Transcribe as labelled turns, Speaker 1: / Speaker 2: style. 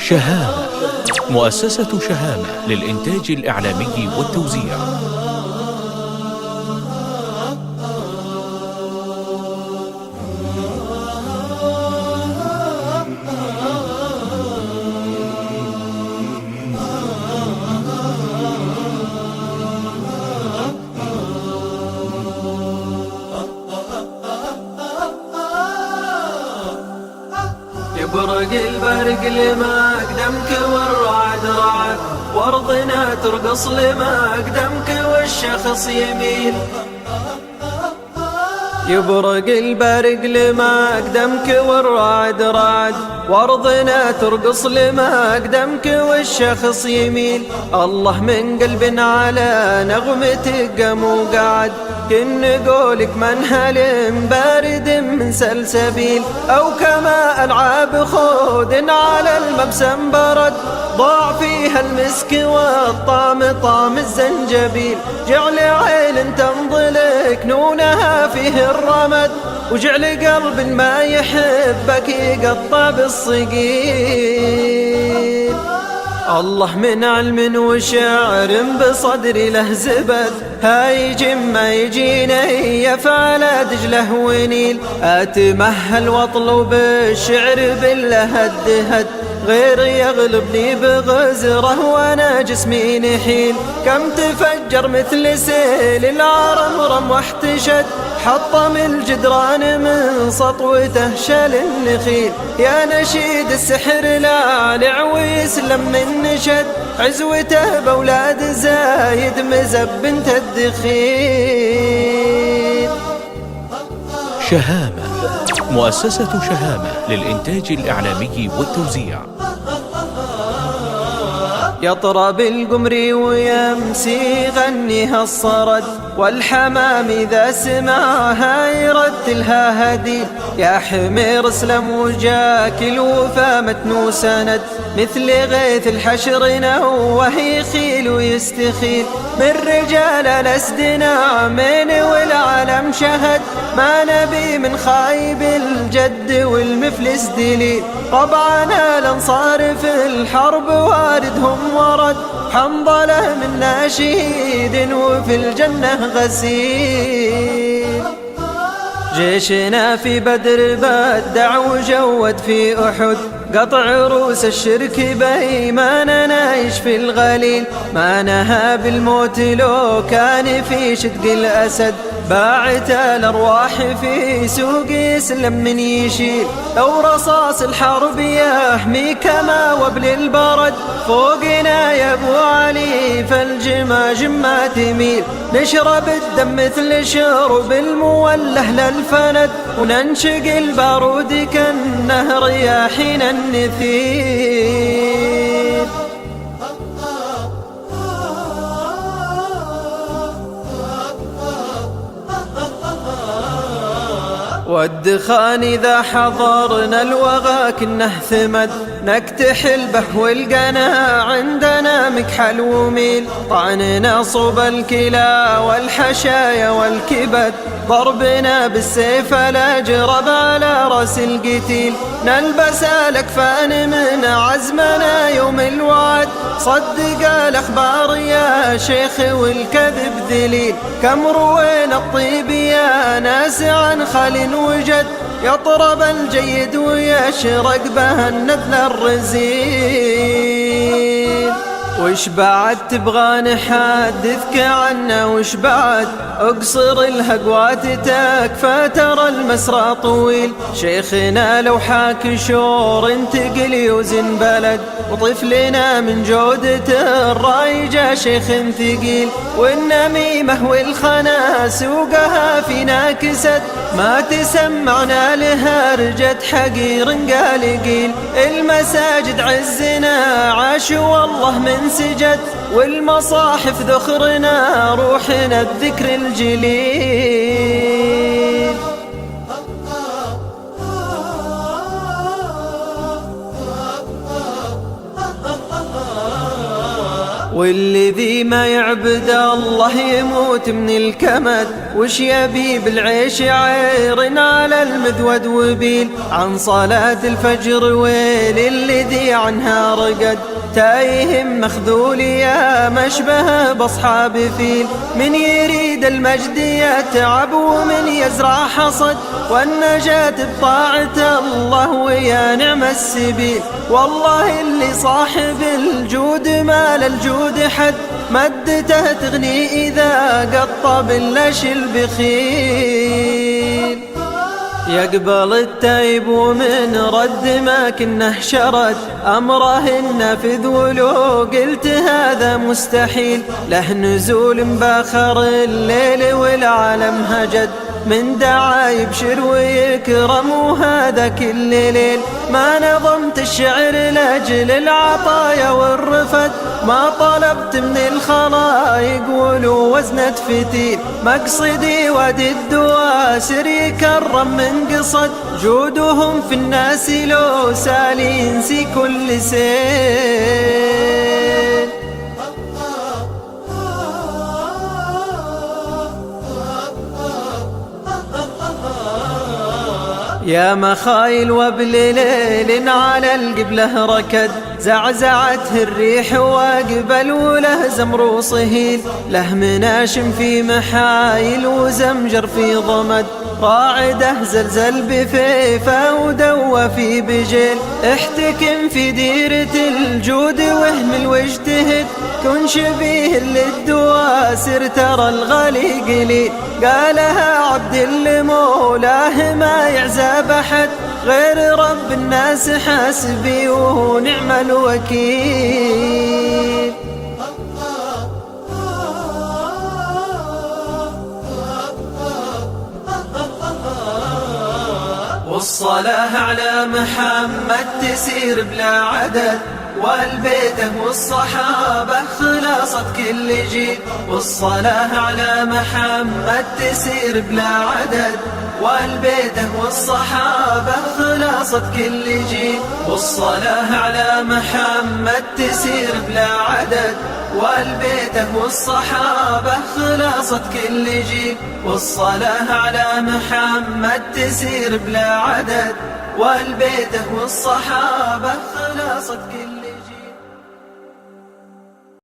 Speaker 1: شهامة. مؤسسة شهامة للإنتاج الإعلامي والتوزيع.
Speaker 2: يبرق البرق لما قدمك والرعد رعد، وارضنا ترقص لما قدمك والشخص يميل. يبرق البرق لما قدمك والرعد رعد، وارضنا ترقص لما قدمك والشخص يميل. الله من قلب على نغمتك قام وقعد، كن قولك منهل بارد من سلسبيل، أو كما ألعاب خود على المبسم برد، ضاع فيها المسك والطعم طعم الزنجبيل. جعل عين تنضلك نونها فيه الرمد، وجعل قلب ما يحبك يقطع بالصقيل. الله من علم وشعر بصدري له زبد، هاي ما يجيني يفعل دجله ونيل. أتمهل واطلب الشعر بالله هد غير يغلبني بغزره وانا جسمي نحيل. كم تفجر مثل سيل العرمرم واحتشد، حطم الجدران من سطوته شال النخيل. يا نشيد السحر لالع ويسلم من نشد، عزوته بولاد زايد مزب بنت الدخيل.
Speaker 1: شهامة. مؤسسة شهامة للإنتاج الإعلامي والتوزيع.
Speaker 2: يطرب القمر ويمسي يغنيها الصرد، والحمام إذا سمعها يرتلها هدي. يا حمير اسلم وجاك الوفا متنو سند، مثل غيث الحشر نوه يخيل ويستخيل. من رجال الأسد نعمين والعالم شهد، ما نبي من خايب الجد والمفلس دليل. طبعنا الأنصار في الحرب واردهم ورد، حنظلة منا شهيد وفي الجنة غسيل. جيشنا في بدر بدع وجود في أحد، قطع روس الشرك بإيماننا يشفي الغليل. ما نهى بالموت لو كان في شدق الأسد، باعت الأرواح في سوق يسلم من يشيل. لو رصاص الحرب يحمي كما وبل البرد، فوقنا يا ابو علي فالجماجم ما تميل. نشرب الدم مثل شرب الموله للفند، وننشق البارود كالنهر يا حين النثيل. والدخان إذا حضرنا الوغى كنه ثمد، نكتحل به والقنا عندنا مكحل وميل. طعننا صوب الكلا والحشايا والكبد، ضربنا بالسيف الأجرب على رأس القتيل. نلبس الأكفان من عزمنا يوم الوعد، صدق الأخبار يا شيخ والكذب ذليل. كم روينا الطيب يا ناس عن خال وجد، يطرب الجيد ويشرق به النذل الرزيل. وش بعد تبغى نحدثك عنه وش بعد؟ اقصر الهقوات تكفى ترى المسرى طويل. شيخنا لو حاك شور انتقل يوزن بلد، وطفلنا من جودة الراي جا شيخ ثقيل. والنميمة والخنا سوقها فينا كسد، ما تسمعنا لها رجت حقير قال قيل. المساجد عزنا عاش والله من سجد، والمصاحف ذخرنا روحنا الذكر الجليل. والذي ما يعبد الله يموت من الكمد. وش يبي بالعيش عير على المذود وبيل، عن صلاة الفجر ويل الذي عنها رقد. تايه مخذول يا مشبه باصحاب فيل، من يريد المجد يتعب ومن يزرع حصد، والنجاة بطاعة الله ويا نعم السبيل. والله اللي صاحب الجود ما للجود حد، مدته تغني إذا قطب اللش البخيل. يقبل التايب ومن رد ما كنه شرد، أمره النفذ ولو قلت هذا مستحيل. له نزول باخر الليل والعالم هجد، من دعا يبشر ويكرم وهذا كل ليل. ما نظمت الشعر لأجل العطايا والرفد، ما طلبت من الخلايق ولو وزنة فتيل. مقصدي وادي الدواسر يكرم من قصد، جودهم في الناس لو سال ينسي كل سيل. يا مخايل وبليل على القبلة ركد، زعزعته الريح واقبل وله زمر صهيل. له مناشم في محايل وزمجر في ضمد، راعده زلزل بفيفا ودوى في بجيل. احتكم في ديرة الجود واهمل واجتهد، كن شبيه للدواسر ترى الغالي قليل. قالها عبد المولاه ما يعزب أحد، غير رب الناس حاسبي وهو نعم الوكيل. والصلاة على محمد تسير بلا عدد، والبيته والصحابة خلاصة كل جيل. والصلاة على محمد تسير بلا عدد، والبيته والصحابة خلاصة كل جيل. والصلاة على محمد تسير بلا عدد، والبيته والصحابة خلاصة كل جيل. والصلاة على محمد تسير بلا عدد، والبيته والصحابة خلاصة كل جيل.